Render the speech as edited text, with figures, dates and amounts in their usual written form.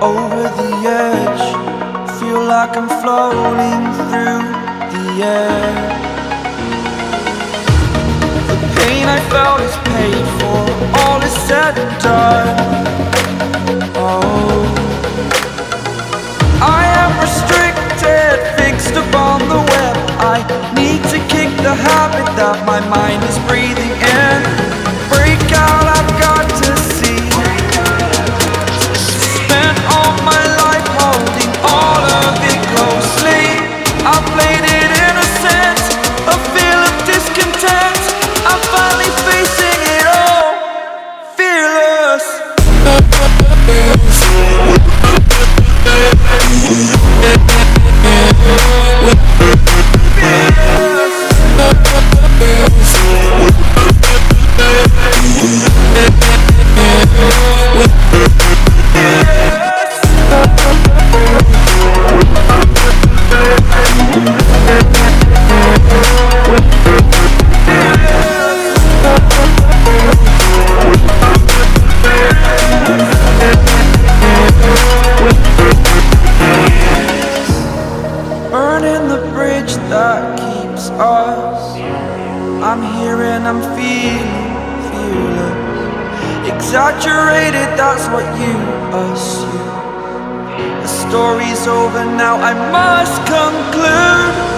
Over the edge, feel like I'm floating through the air. The pain I felt is paid for, all is said and done. Oh, I am restricted, fixed upon the web. I need to kick the habit that my mind is breathing in. Break out, I've got to see. Spent all my life holding all of it closely. I played it innocent, a feel of discontent. I'm finally facing it all, fearless. Burning the bridge that keeps us. I'm here and I'm feeling fearless. Exaggerated, that's what you assume. The story's over now, I must conclude.